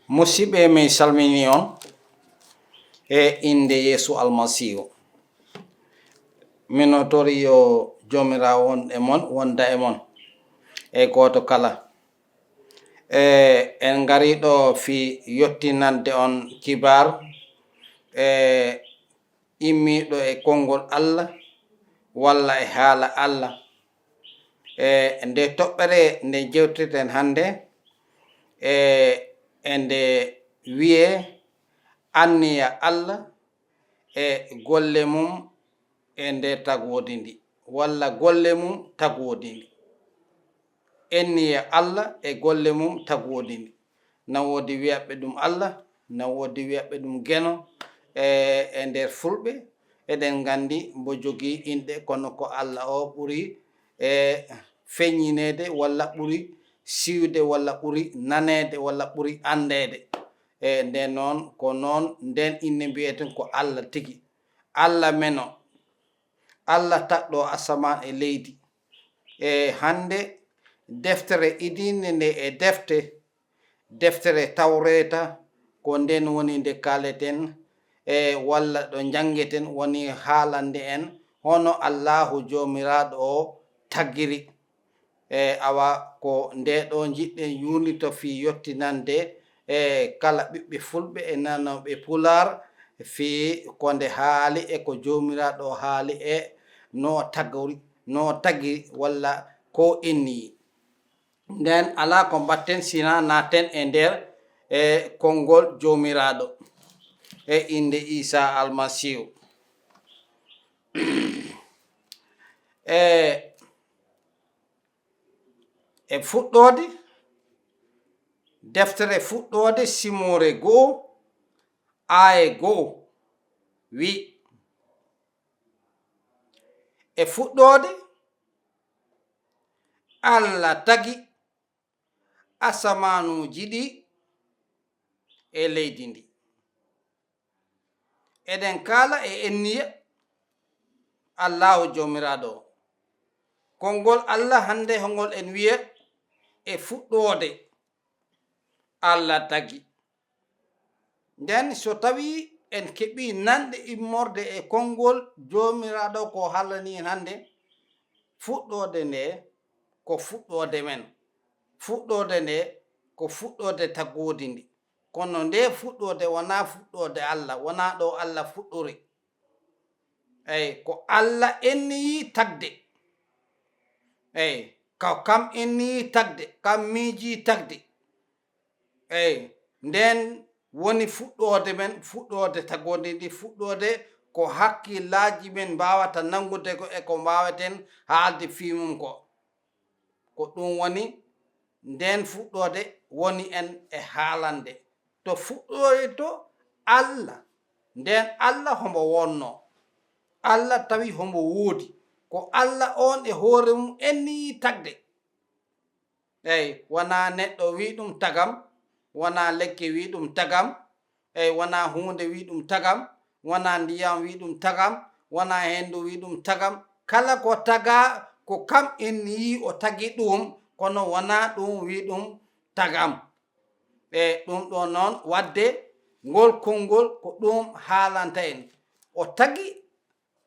Musidɓe min salmini on e inde Yeesu Almasihu. Min tori yo jomirawo won e mon wonda e mon e goto kala. En ngari ɗo fi yottinande on kibar immiɗo e konngol Allah walla e haala Allah. Nde toɓɓere nde jewteten hande nde wiye anniya Allah e golle mum e nde tagodi ndi walla golle mum tagodi ndi. Enniya Allah e golle mum tagodi ndi. Na wodi wiyaɓe ɗum Allah, na wodi wiyaɓe ɗum geno e nder fulɓe eɗen gandi mbo jogi inɗe kono ko Allah o ɓuri feññinede walla ɓuri siwde walla ɓuri nanede walla ɓuri andede. Nde noon ko noon nden inne mbiyeten ko Allah tigi. Allah meno, Allah taɗɗo asaman e leydi. Hande deftere idinde nde e deftere tawreta ko nden woni nde kaleten walla ɗo jangeten woni haalande en hono Allahu jomiraɗo o tagiri. Awa ko nde ɗo jiɗɗen yunito fi yottinande kala ɓiɓɓe fulɓe e nanoɓe pular fi ko nde haali e ko jomiraɗo haali e no tagi walla ko inni. Nden ala ko mbatten sina naten e nder konngol jomiraɗo e inde Isa Almasihu. E fuɗɗode deftere fuɗɗode Simoore 1:1 wi e fuɗɗode Allah tagi asamanuji ɗi e leydi ndi. Eɗen kala e enniya Allahu jomiraɗo o. Konngol Allah hande hongol en wiya e fuɗɗode Allah tagi. Nden so tawi en keɓi nanɗe immorde e konngol jomiraɗo ko haalani en hande, fuɗɗode nde ko fuɗɗode men. Fuɗɗode nde ko fuɗɗode tagodi ndi. Kono nde fuɗɗode wona fuɗɗode Allah, wona ɗo Allah fuɗɗori. Ko Allah enniyi tagde. Kam enniyi tagde, kam miiji tagde. Nden woni fuɗɗode men, fuɗɗode tagodi ndi, fuɗɗode ko hakkillaji men mbawata nangude ko e ko mbawaten haalde fimum ko. Ko ɗum woni nden fuɗɗode woni en e haalande. To fuɗɗode to Allah, nden Allah hombo wonno. Allah tawi hombo woodi. Ko Allah on e hoore mum enniyi tagde. Wona neɗɗo wi ɗum tagam, wona lekke wi ɗum tagam, wona hunde wi ɗum tagam, wona ndiyam wi ɗum tagam, wona hendu wi ɗum tagam. Kala ko taga ko kam enniyi o tagi ɗum, kono wona ɗum wi ɗum tagam. Ɗum ɗo noon wadde ngol konngol ko ɗum haalanta en. O tagi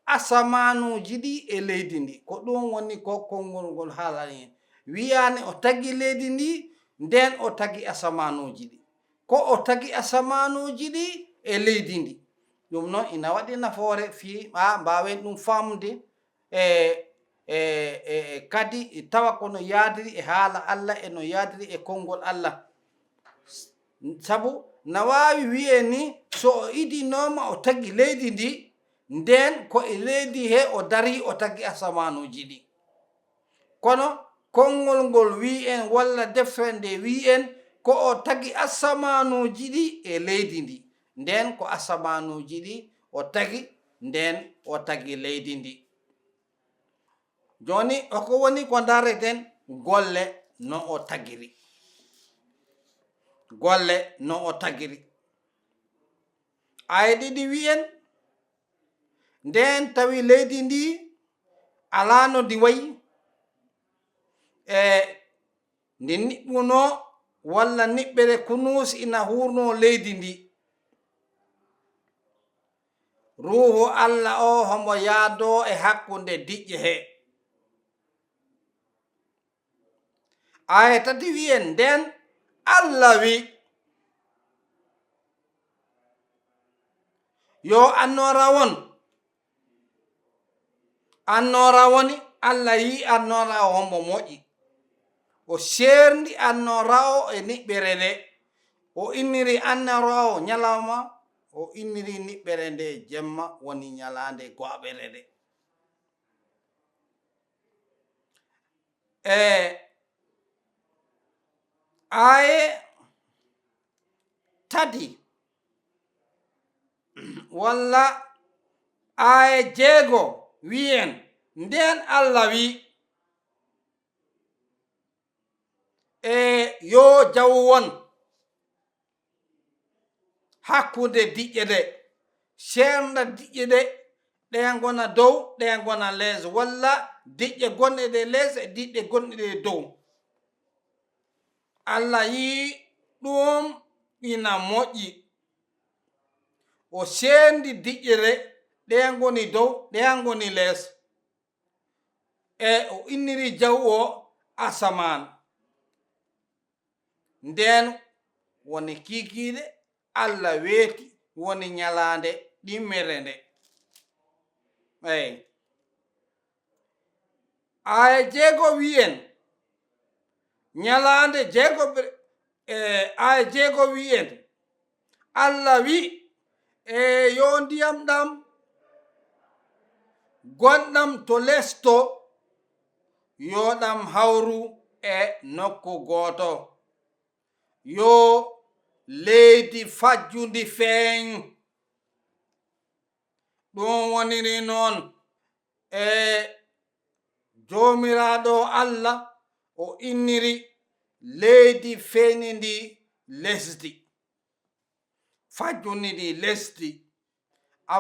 asamanuji ɗi e leydi ndi. Ko ɗum woni ko konngol ngol haalani en. Wiyani o tagi leydi ndi, nden o tagi asamanuji ɗi. Ko o tagi asamanuji ɗi e leydi ndi. Ɗum noon ina waɗi nafoore fi mbawen ɗum famde kadi tawa kono yaadiri e haala Allah e no yaadiri e konngol Allah. Sabu na wawi wiye ni so o idinoma o tagi leydi ndi, nden ko e leydi he o dari o tagi asamanuji ɗi. Kono konngol ngol wi en walla deftere nde wi en ko o tagi asamanuji ɗi e leydi ndi. Nden ko asamanuji ɗi o tagi, nden o tagi leydi ndi. Joni hoko woni ko dareten golle no o tagiri. Golle no o tagiri. Aya ɗiɗi wi'en nden tawi leydi ndi ala no ndi wayi ndi niɓɓuno walla niɓɓere kunus ina hurno leydi ndi. Ruuhu Allah o homo yaado e hakkunde diƴƴe he. Aya tati wi'en nden Allah wi yo annora won. Annora woni Allah yi annora o homo moƴƴi. O serndi annora o e niɓɓere nde. O inniri annora o ñalawma. O inniri niɓɓere nde jemma woni ñalande go'aɓere nde. Aye tati walla aye jeego wi'en nden Allah wi yo jawu won hakkunde diƴƴe ɗe. Sernda diƴƴe ɗe ɗen gona dow ɗen gona les, walla diƴƴe gonɗe ɗe les e diƴƴe gonɗe ɗe dow. Allah yi ɗum ina moƴƴi. O sendi diƴƴe ɗe ɗen goni dow ɗen goni les. O inniri jawu o asaman. Nden woni kikiɗe Allah weeti woni ñalande ɗimmere nde. Aya jeego wi'en ñalande aya jeego wi'en Allah wi yo ndiyam ɗam gonɗam to lesto yo ɗam hawru e nokku gooto. Yo leydi fajjundi feeñ. Ɗum woniri noon Jomiraɗo Allah o inniri leydi feeñi ndi lesdi, fajjuni ndi lesdi.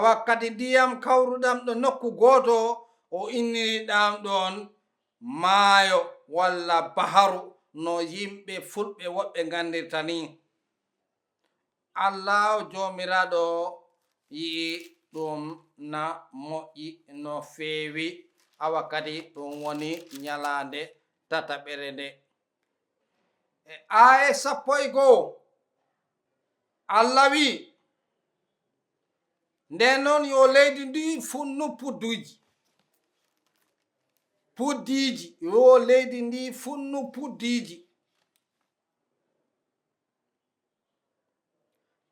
Wakkati ndiyam kawruɗam ɗo nokku gooto o inniri ɗam ɗon maayo walla baharu no yimɓe fulɓe woɓɓe gandirta ni. Allah Jomiraɗo yi ɗum na moƴƴi no feewi wakkati ɗum woni ñalande tataɓere nde. Aya 11 Allah wi nden noon yo leydi ndi funnu puddiji. Yo leydi ndi funnu puddiji.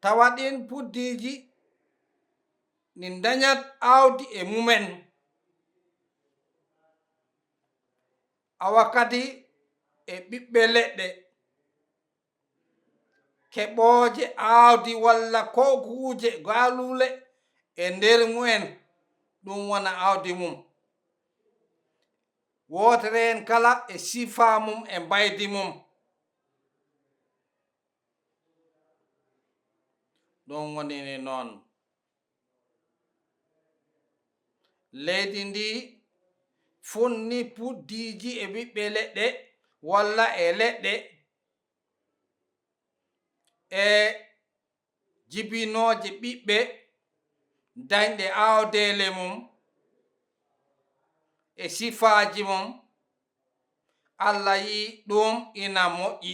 Tawa ɗin puddiji ɗi dañat awdi e mumen. Wakkati e ɓiɓɓe leɗɗe keɓooje awdi walla kokuje galule e nder mumen ɗum wona awdi mum. Wotere en kala e sifa mum e mbaydi mum. Ɗum wonini noon leydi ndi funni puddiji e ɓiɓɓe leɗɗe walla e leɗɗe e jibinoje ɓiɓɓe dañɗe awdele mum e sifaji mum. Allah yi ɗum ina moƴƴi.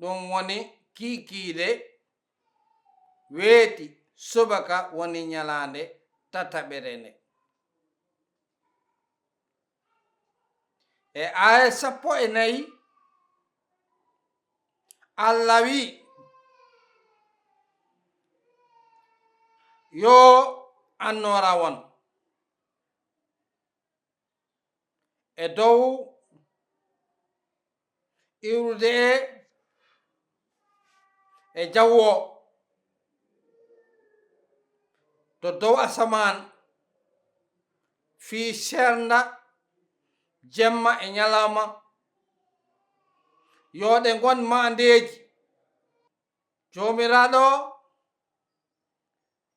Ɗum woni kikiɗe weeti subaka woni ñalande tataɓere nde. Aya 14 Allah wi yo annora won e dow iwrude e jawu o to dow asaman fi sernda jemma e ñalawma. Yo ɗe gon mandeji. Jomiraɗo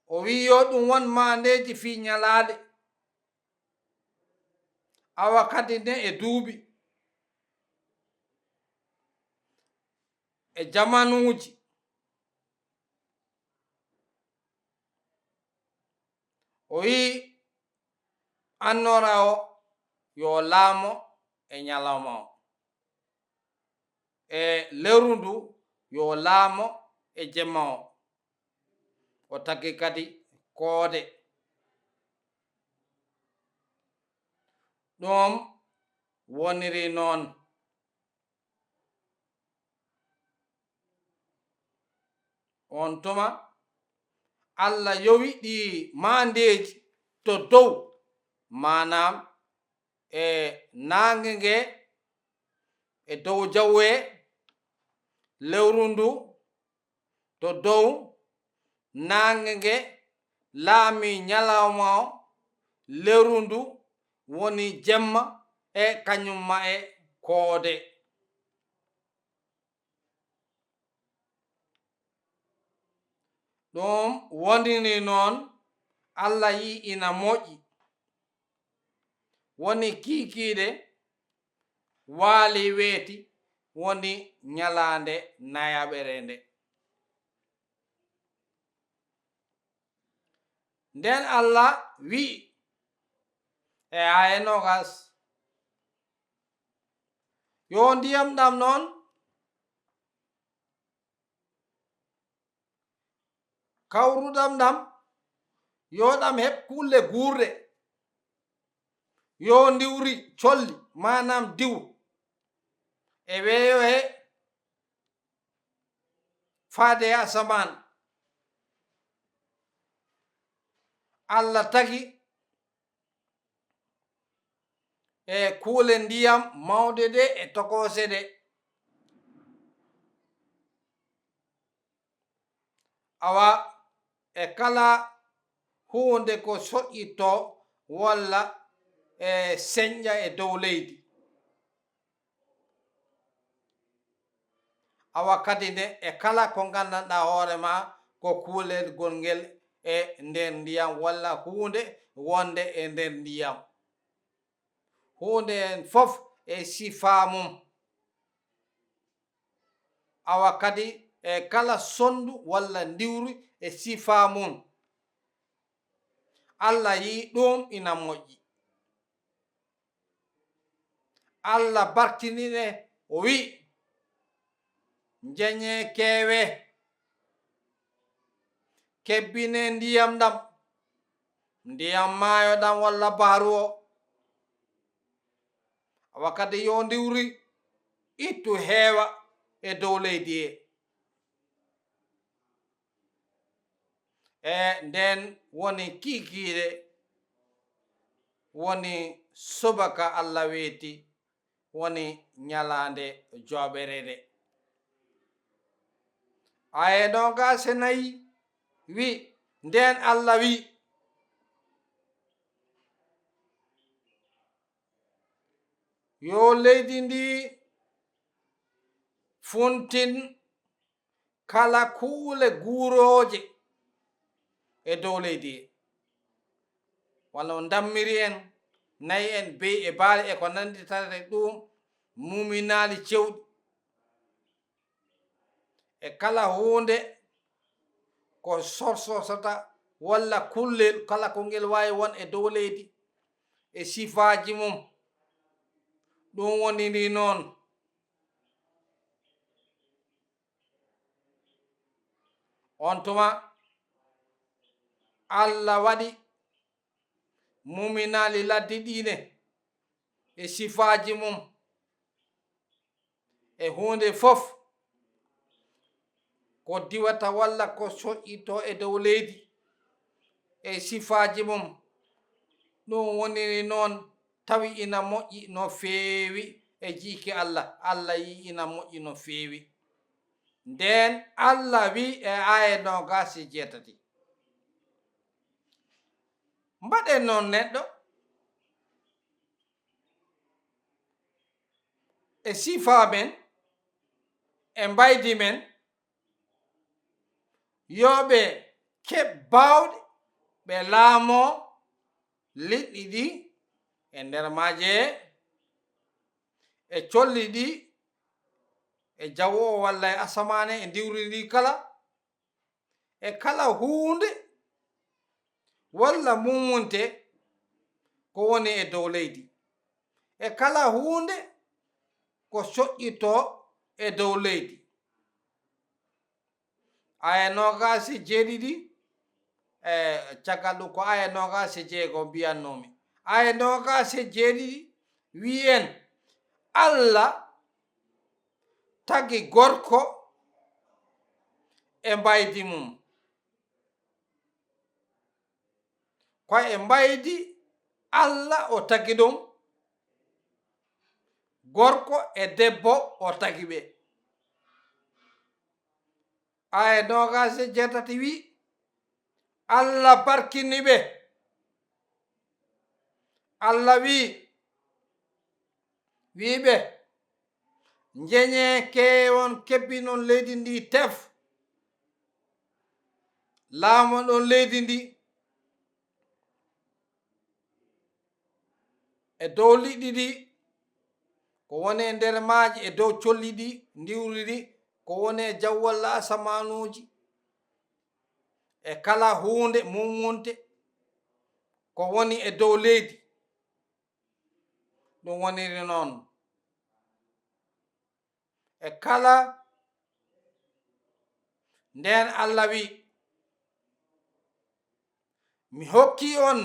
o wi yo ɗum won mandeji fi ñalade wakkati nde e duuɓi. e jamanuuji o wi annora o yo laamo e ñalawma o e lewru ndu yo laamo e jemma o tagi kadi koode ɗum woniri noon on tuma Allah yowi ɗi mandeji to dow manam e nange nge e dow jawwe lewru ndu to dow nange nge laami ñalawma o lewru ndu woni jemma e kañumma e koode ɗum wonini noon Allah yi ina moƴƴi woni kiikiiɗe waali weeti woni ñalaande nayaɓere nde nden Allah wi e aya nogas yo ndiyam ɗam noon kawruɗam ɗam yo ɗam heɓ kulle guurɗe yo ndiwri colli manam diw e weeyo he faade asaman Allah tagi e kuule ndiyam mawɗe ɗe e tokose ɗe awa e kala hunde ko soƴƴito walla e señƴa e dow leydi awa kadi nde e kala ko gandanɗa hoorema ko kuulergol ngel e nder ndiyam walla hunde wonde e nder ndiyam hunde en fof e sifa mum awa kadi e kala sondu walla ndiwri e sifa mum Allah yi ɗum ina moƴƴi Allah bartinine o wi njeñe keewe kebbine ndiyam ɗam ndiyam maayo ɗam walla baaru o awa kadi yo ndiwri ittu heewa e dow leydi e nden woni kiikiiɗe woni subaka Allah weeti woni ñalaande jooɓere nde aya nogas e nayi wi nden Allah wi yo leydi ndi funtin kala kuule guurooje e dow leydi walla o dammiri en nayi en bey e baali e ko nandi tare ɗum muminaali cewɗi e kala hunde ko sorsosata walla kullel kala ko ngel wawi won e dow leydi e sifaji mum ɗum woniri noon on tuma Allah waɗi muminaali ladde ɗine e sifaji mum e hunde fof ko diwata walla ko soƴƴito e dow leydi e sifaji mum ɗum woniri noon tawi ina moƴƴi no feewi e jiiki Allah Allah yi ina moƴƴi no feewi nden Allah wi e aya nogas e jeetati mbaɗen noon neɗɗo e sifa men e mbaydi men yoɓe keɓ bawɗe ɓe laamo liɗɗi ɗi e nder maje e colli ɗi e jawo o walla e asamane e diwri ndi kala e kala hunde walla mummunte ko woni e dow leydi e kala hunde ko soƴƴito e dow leydi. aya nogasi jeeɗiɗi caggal ɗum ko aya nogasi jeego mbiyannomi. aya nogasi jeeɗiɗi wi'en Allah tagi gorko e mbaydi mum, ko e mbaydi Allah o tagi ɗum, gorko e debbo o tagi ɓe. aya nogasi jeetati wi Allah barkini ɓe. Allah wiɓe jeñe kewon kebbinon leydi ndi tef, laamoɗon leydi ndi e dow liɗɗi ɗi ko woni e nder maaji e dow colli ɗi ndiwri ɗi ko woni e jaw walla asamanuji e kala hunde mummunte ko woni e dow leydi. ɗum woniri noon e kala nden Allah wi mi hokki on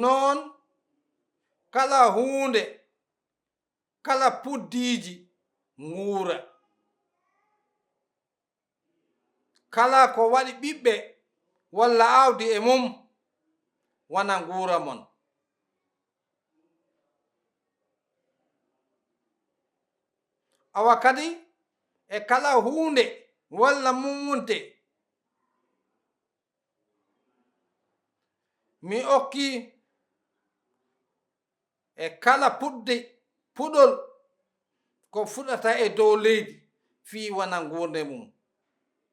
noon kala hunde kala puddiji nguura, kala ko waɗi ɓiɓɓe walla awdi e mum wana nguura mon. awa kadi e kala hunde walla mummunte mi okki e kala puɗol ko fuɗata e dow leydi fii wana nguurde mum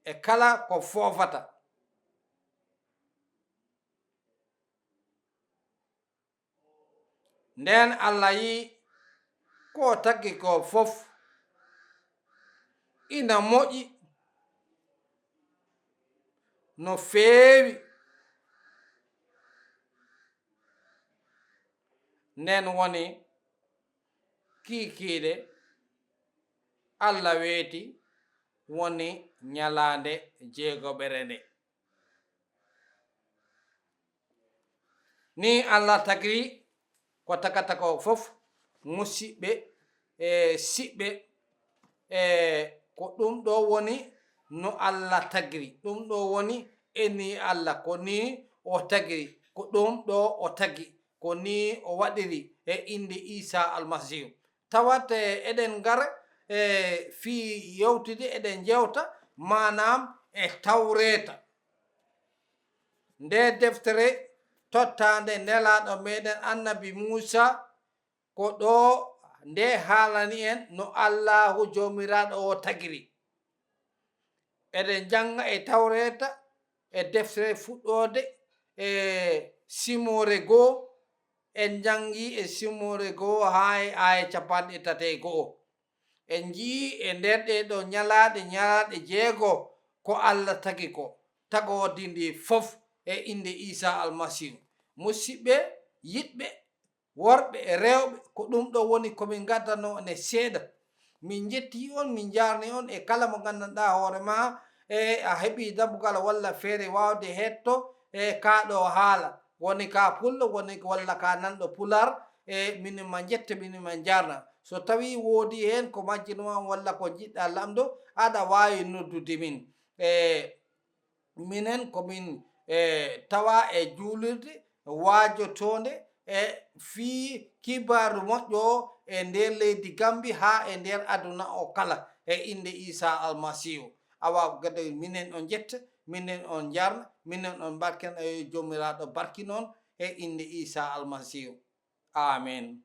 e kala ko foofata. nden Allah yi ko taggi ko fof ina moƴƴi no feewi. nden woni kiikiiɗe Allah weeti woni ñalaande jeegoɓere nde. ni Allah tagiri ko tagata ko fof musidɓe e siɓɓe e ko ɗum ɗo woni no Allah tagiri. ɗum ɗo woni eni Allah ko ni o tagiri, ko ɗum ɗo o tagi, ko ni o waɗiri e inde Isa almasihu. tawat eɗen ngara fi yewtude eɗen jewta manam e tawreta, nde deftere tottande nelaɗo meɗen annabi Musa ko ɗo nde haalani en no Allahu jomiraɗo o tagiri. eɗen janga e tawreta e deftere fuɗɗode e Simoore 1 en jangi e Simoore 1 ha e aya 31. en jii e nder ɗe ɗo ñalaɗe jeego ko Allah tagi ko tagodi ndi fof e inde Isa almasihu. musidɓe yiɗɓe worɓe e rewɓe, ko ɗum ɗo woni komin gaddano ne seeɗa. min jetti on, min jarni on e kala mo gandanɗa hoore ma e a heɓi dambugal walla feere wawde hetto e kaɗo haala, woni ka pullo woni walla ka nanɗo pular e minin ma jetta minin ma jarna. so tawi woodi hen ko majjinoma walla ko jiɗɗa lamdo aɗa wawi noddude min minen komin tawa e juulirde waajotonde e fii kibaru moƴƴo e nder leydi Gambi ha e nder aduna o kala e inde Isa almasihu. awa gade minen on jetta, minen on jarna, minen on barken e jomiraɗo barkinon e inde Isa almasihu. amen.